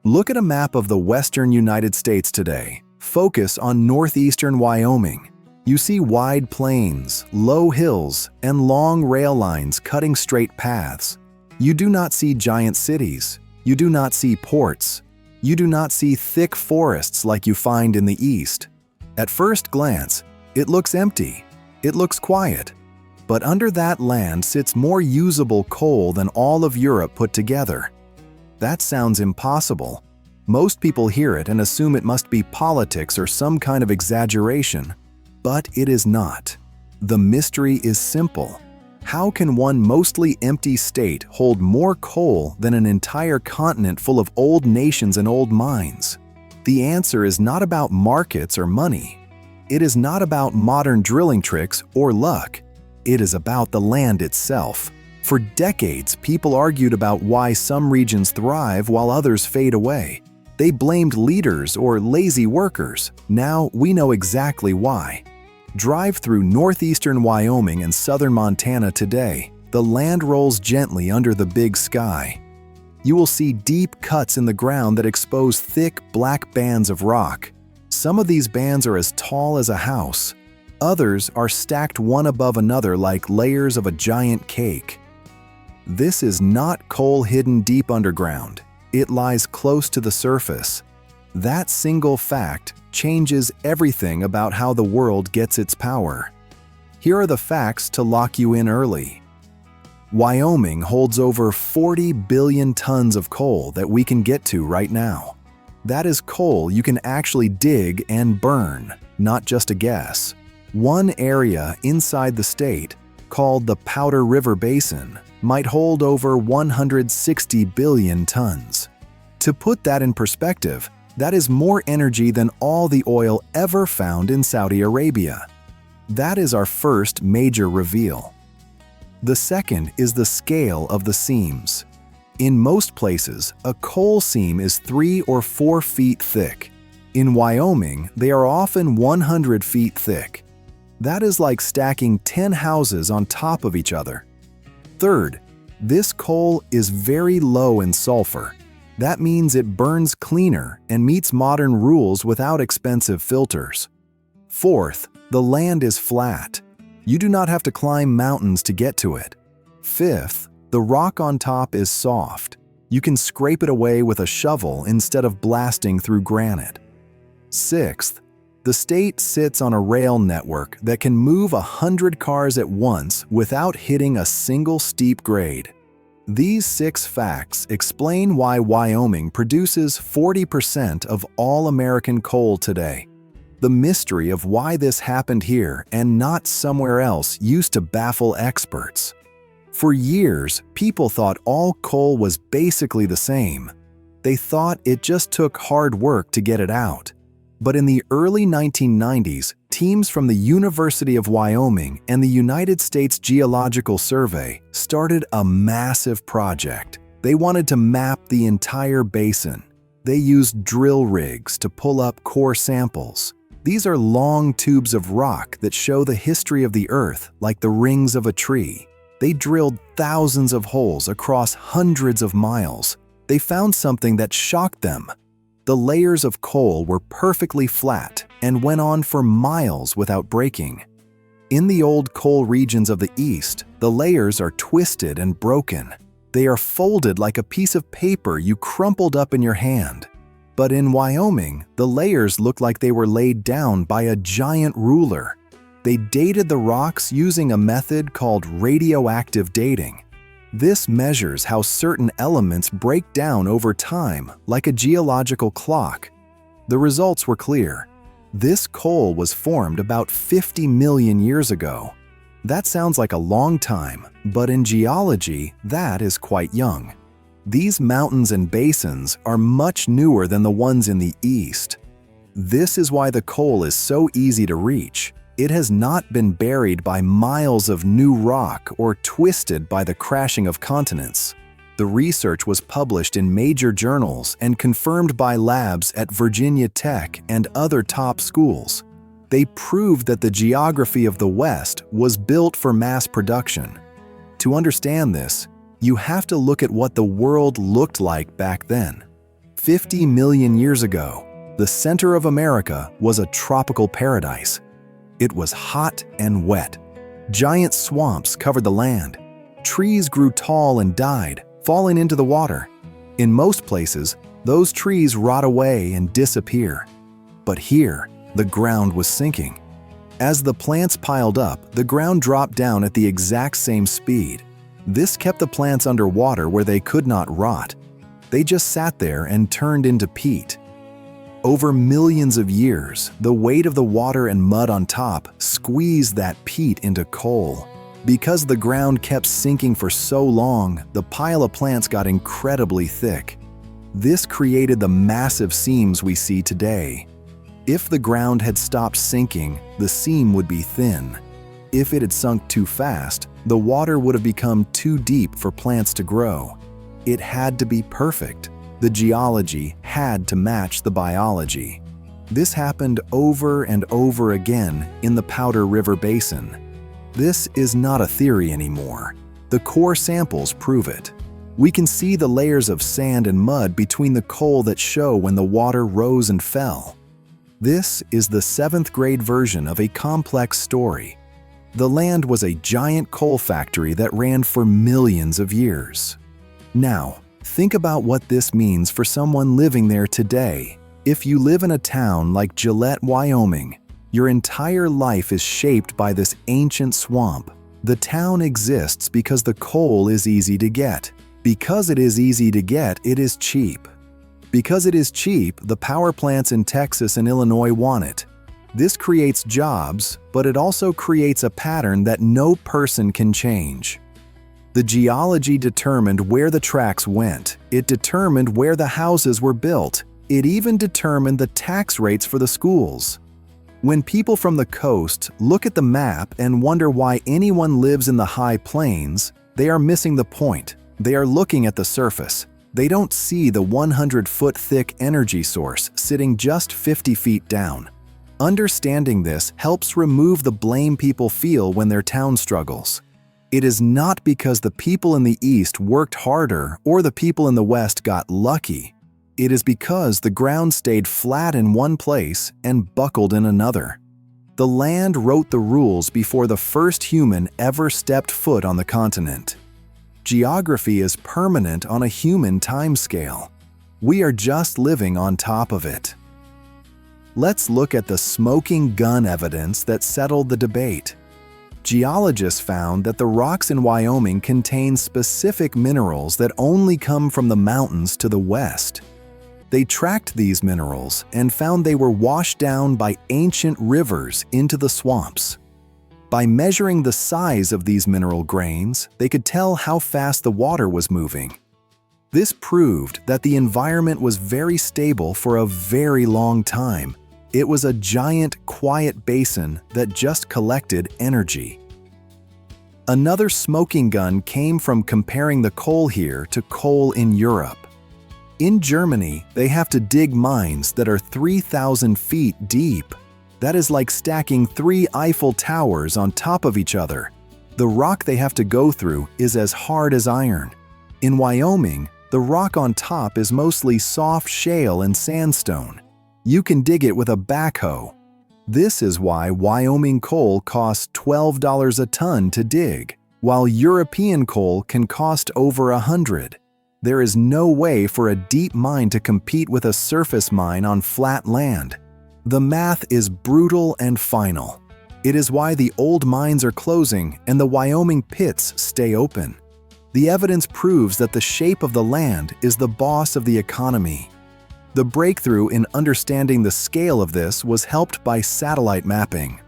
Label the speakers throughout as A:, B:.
A: Look at a map of the western United States today. Focus on northeastern Wyoming. You see wide plains, low hills, and long rail lines cutting straight paths. You do not see giant cities. You do not see ports. You do not see thick forests like you find in the east. At first glance, it looks empty. It looks quiet. But under that land sits more usable coal than all of Europe put together. That sounds impossible. Most people hear it and assume it must be politics or some kind of exaggeration. But it is not. The mystery is simple. How can one mostly empty state hold more coal than an entire continent full of old nations and old mines? The answer is not about markets or money. It is not about modern drilling tricks or luck. It is about the land itself. For decades, people argued about why some regions thrive while others fade away. They blamed leaders or lazy workers. Now we know exactly why. Drive through northeastern Wyoming and southern Montana today. The land rolls gently under the big sky. You will see deep cuts in the ground that expose thick, black bands of rock. Some of these bands are as tall as a house. Others are stacked one above another like layers of a giant cake. This is not coal hidden deep underground. It lies close to the surface. That single fact changes everything about how the world gets its power. Here are the facts to lock you in early. Wyoming holds over 40 billion tons of coal that we can get to right now. That is coal you can actually dig and burn, not just a guess. One area inside the state, called the Powder River Basin, might hold over 160 billion tons. To put that in perspective, that is more energy than all the oil ever found in Saudi Arabia. That is our first major reveal. The second is the scale of the seams. In most places, a coal seam is 3 or 4 feet thick. In Wyoming, they are often 100 feet thick. That is like stacking 10 houses on top of each other. Third, this coal is very low in sulfur. That means it burns cleaner and meets modern rules without expensive filters. Fourth, the land is flat. You do not have to climb mountains to get to it. Fifth, the rock on top is soft. You can scrape it away with a shovel instead of blasting through granite. Sixth, the state sits on a rail network that can move 100 cars at once without hitting a single steep grade. These 6 facts explain why Wyoming produces 40% of all American coal today. The mystery of why this happened here and not somewhere else used to baffle experts. For years, people thought all coal was basically the same. They thought it just took hard work to get it out. But in the early 1990s, teams from the University of Wyoming and the United States Geological Survey started a massive project. They wanted to map the entire basin. They used drill rigs to pull up core samples. These are long tubes of rock that show the history of the Earth like the rings of a tree. They drilled thousands of holes across hundreds of miles. They found something that shocked them. The layers of coal were perfectly flat and went on for miles without breaking. In the old coal regions of the East, the layers are twisted and broken. They are folded like a piece of paper you crumpled up in your hand. But in Wyoming, the layers look like they were laid down by a giant ruler. They dated the rocks using a method called radioactive dating. This measures how certain elements break down over time, like a geological clock. The results were clear. This coal was formed about 50 million years ago. That sounds like a long time, but in geology, that is quite young. These mountains and basins are much newer than the ones in the East. This is why the coal is so easy to reach. It has not been buried by miles of new rock or twisted by the crashing of continents. The research was published in major journals and confirmed by labs at Virginia Tech and other top schools. They proved that the geography of the West was built for mass production. To understand this, you have to look at what the world looked like back then. 50 million years ago, the center of America was a tropical paradise. It was hot and wet. Giant swamps covered the land. Trees grew tall and died, falling into the water. In most places, those trees rot away and disappear. But here, the ground was sinking. As the plants piled up, the ground dropped down at the exact same speed. This kept the plants underwater where they could not rot. They just sat there and turned into peat. Over millions of years, the weight of the water and mud on top squeezed that peat into coal. Because the ground kept sinking for so long, the pile of plants got incredibly thick. This created the massive seams we see today. If the ground had stopped sinking, the seam would be thin. If it had sunk too fast, the water would have become too deep for plants to grow. It had to be perfect. The geology had to match the biology. This happened over and over again in the Powder River Basin. This is not a theory anymore. The core samples prove it. We can see the layers of sand and mud between the coal that show when the water rose and fell. This is the 7th grade version of a complex story. The land was a giant coal factory that ran for millions of years. Now, think about what this means for someone living there today. If you live in a town like Gillette, Wyoming, your entire life is shaped by this ancient swamp. The town exists because the coal is easy to get. Because it is easy to get, it is cheap. Because it is cheap, the power plants in Texas and Illinois want it. This creates jobs, but it also creates a pattern that no person can change. The geology determined where the tracks went. It determined where the houses were built. It even determined the tax rates for the schools. When people from the coast look at the map and wonder why anyone lives in the high plains, they are missing the point. They are looking at the surface. They don't see the 100-foot thick energy source sitting just 50 feet down. Understanding this helps remove the blame people feel when their town struggles. It is not because the people in the East worked harder or the people in the West got lucky. It is because the ground stayed flat in one place and buckled in another. The land wrote the rules before the first human ever stepped foot on the continent. Geography is permanent on a human timescale. We are just living on top of it. Let's look at the smoking gun evidence that settled the debate. Geologists found that the rocks in Wyoming contain specific minerals that only come from the mountains to the west. They tracked these minerals and found they were washed down by ancient rivers into the swamps. By measuring the size of these mineral grains, they could tell how fast the water was moving. This proved that the environment was very stable for a very long time. It was a giant, quiet basin that just collected energy. Another smoking gun came from comparing the coal here to coal in Europe. In Germany, they have to dig mines that are 3,000 feet deep. That is like stacking 3 Eiffel Towers on top of each other. The rock they have to go through is as hard as iron. In Wyoming, the rock on top is mostly soft shale and sandstone. You can dig it with a backhoe. This is why Wyoming coal costs $12 a ton to dig, while European coal can cost over $100. There is no way for a deep mine to compete with a surface mine on flat land. The math is brutal and final. It is why the old mines are closing and the Wyoming pits stay open. The evidence proves that the shape of the land is the boss of the economy. The breakthrough in understanding the scale of this was helped by satellite mapping.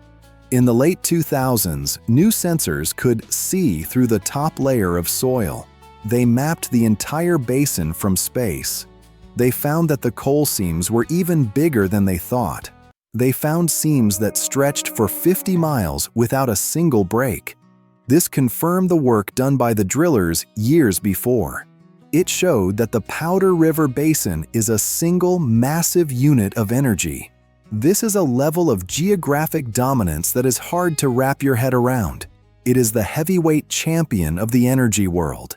A: In the late 2000s, new sensors could see through the top layer of soil. They mapped the entire basin from space. They found that the coal seams were even bigger than they thought. They found seams that stretched for 50 miles without a single break. This confirmed the work done by the drillers years before. It showed that the Powder River Basin is a single massive unit of energy. This is a level of geographic dominance that is hard to wrap your head around. It is the heavyweight champion of the energy world.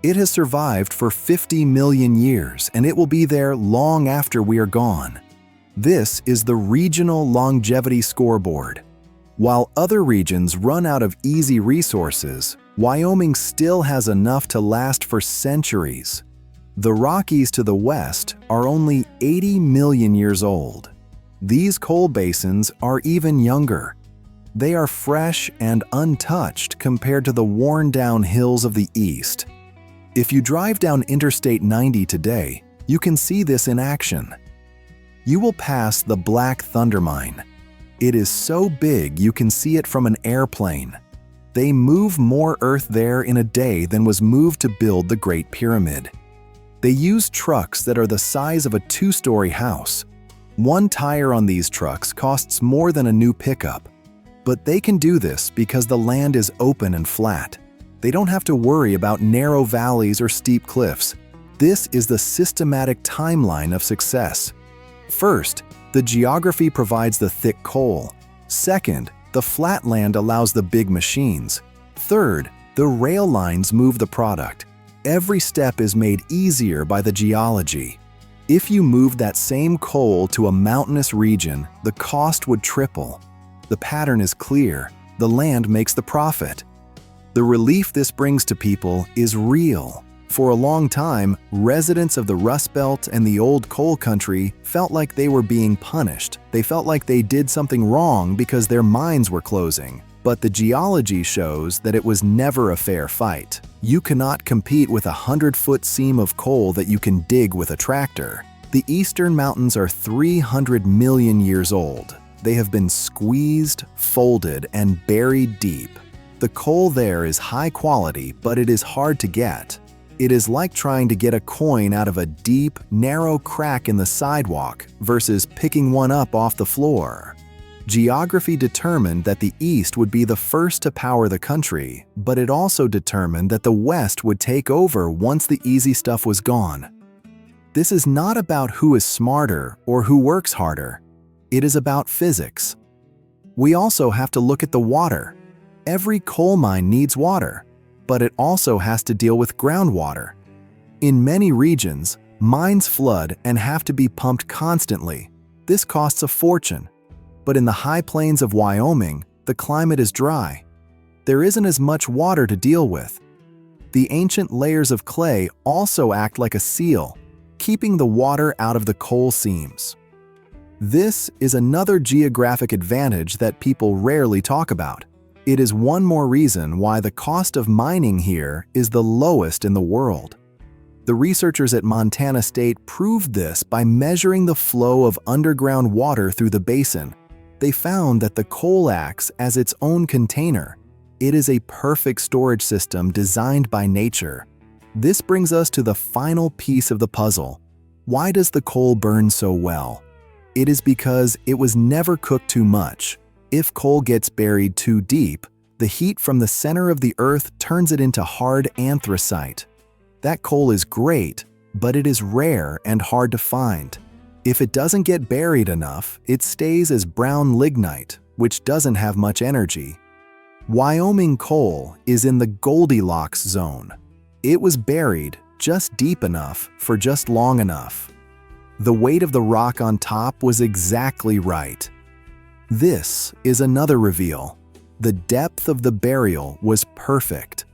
A: It has survived for 50 million years, and it will be there long after we are gone. This is the regional longevity scoreboard. While other regions run out of easy resources, Wyoming still has enough to last for centuries. The Rockies to the west are only 80 million years old. These coal basins are even younger. They are fresh and untouched compared to the worn-down hills of the east. If you drive down Interstate 90 today, you can see this in action. You will pass the Black Thunder Mine. It is so big you can see it from an airplane. They move more earth there in a day than was moved to build the Great Pyramid. They use trucks that are the size of a two-story house. One tire on these trucks costs more than a new pickup. But they can do this because the land is open and flat. They don't have to worry about narrow valleys or steep cliffs. This is the systematic timeline of success. First, the geography provides the thick coal. Second, the flat land allows the big machines. Third, the rail lines move the product. Every step is made easier by the geology. If you moved that same coal to a mountainous region, the cost would triple. The pattern is clear. The land makes the profit. The relief this brings to people is real. For a long time, residents of the Rust Belt and the old coal country felt like they were being punished. They felt like they did something wrong because their mines were closing. But the geology shows that it was never a fair fight. You cannot compete with a 100-foot seam of coal that you can dig with a tractor. The Eastern Mountains are 300 million years old. They have been squeezed, folded, and buried deep. The coal there is high quality, but it is hard to get. It is like trying to get a coin out of a deep, narrow crack in the sidewalk versus picking one up off the floor. Geography determined that the East would be the first to power the country, but it also determined that the West would take over once the easy stuff was gone. This is not about who is smarter or who works harder. It is about physics. We also have to look at the water. Every coal mine needs water, but it also has to deal with groundwater. In many regions, mines flood and have to be pumped constantly. This costs a fortune. But in the high plains of Wyoming, the climate is dry. There isn't as much water to deal with. The ancient layers of clay also act like a seal, keeping the water out of the coal seams. This is another geographic advantage that people rarely talk about. It is one more reason why the cost of mining here is the lowest in the world. The researchers at Montana State proved this by measuring the flow of underground water through the basin. They found that the coal acts as its own container. It is a perfect storage system designed by nature. This brings us to the final piece of the puzzle. Why does the coal burn so well? It is because it was never cooked too much. If coal gets buried too deep, the heat from the center of the earth turns it into hard anthracite. That coal is great, but it is rare and hard to find. If it doesn't get buried enough, it stays as brown lignite, which doesn't have much energy. Wyoming coal is in the Goldilocks zone. It was buried just deep enough for just long enough. The weight of the rock on top was exactly right. This is another reveal. The depth of the burial was perfect.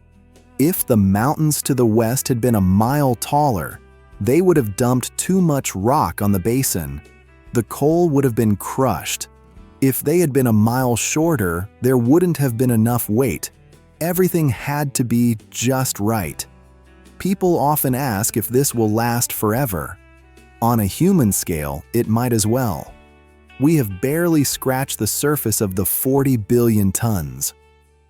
A: If the mountains to the west had been a mile taller, they would have dumped too much rock on the basin. The coal would have been crushed. If they had been a mile shorter, there wouldn't have been enough weight. Everything had to be just right. People often ask if this will last forever. On a human scale, it might as well. We have barely scratched the surface of the 40 billion tons.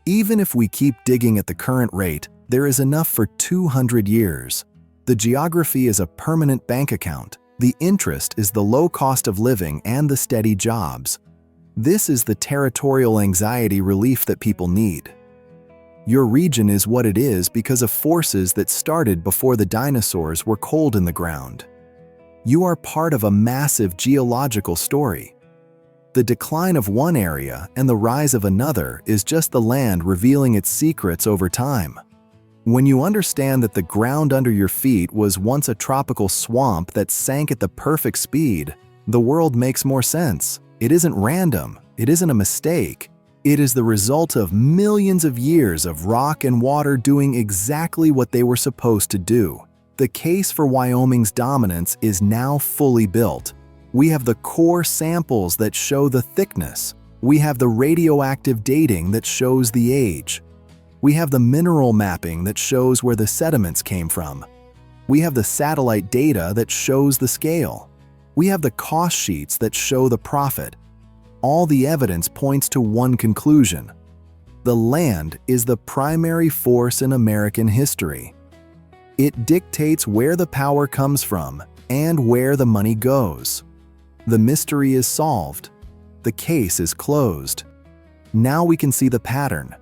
A: Even if we keep digging at the current rate, there is enough for 200 years. The geography is a permanent bank account. The interest is the low cost of living and the steady jobs. This is the territorial anxiety relief that people need. Your region is what it is because of forces that started before the dinosaurs were cold in the ground. You are part of a massive geological story. The decline of one area and the rise of another is just the land revealing its secrets over time. When you understand that the ground under your feet was once a tropical swamp that sank at the perfect speed, the world makes more sense. It isn't random. It isn't a mistake. It is the result of millions of years of rock and water doing exactly what they were supposed to do. The case for Wyoming's dominance is now fully built. We have the core samples that show the thickness. We have the radioactive dating that shows the age. We have the mineral mapping that shows where the sediments came from. We have the satellite data that shows the scale. We have the cost sheets that show the profit. All the evidence points to one conclusion. The land is the primary force in American history. It dictates where the power comes from and where the money goes. The mystery is solved. The case is closed. Now we can see the pattern.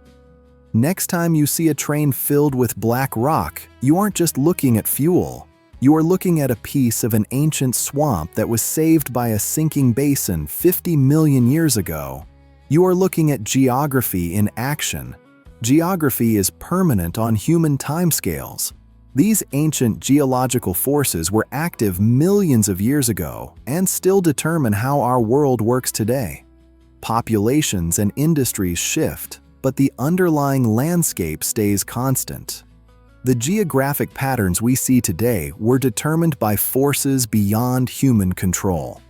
A: Next time you see a train filled with black rock, you aren't just looking at fuel. You are looking at a piece of an ancient swamp that was saved by a sinking basin 50 million years ago. You are looking at geography in action. Geography is permanent on human timescales. These ancient geological forces were active millions of years ago and still determine how our world works today. Populations and industries shift, but the underlying landscape stays constant. The geographic patterns we see today were determined by forces beyond human control.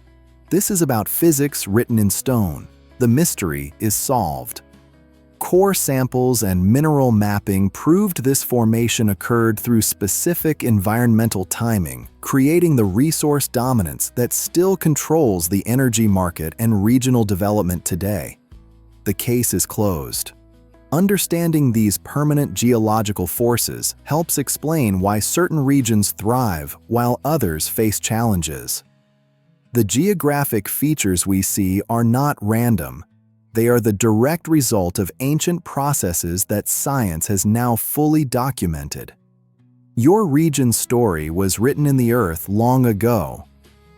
A: This is about physics written in stone. The mystery is solved. Core samples and mineral mapping proved this formation occurred through specific environmental timing, creating the resource dominance that still controls the energy market and regional development today. The case is closed. Understanding these permanent geological forces helps explain why certain regions thrive while others face challenges. The geographic features we see are not random. They are the direct result of ancient processes that science has now fully documented. Your region's story was written in the earth long ago.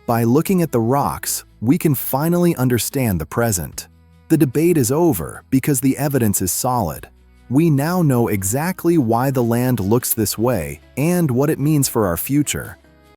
A: By looking at the rocks, we can finally understand the present. The debate is over because the evidence is solid. We now know exactly why the land looks this way and what it means for our future.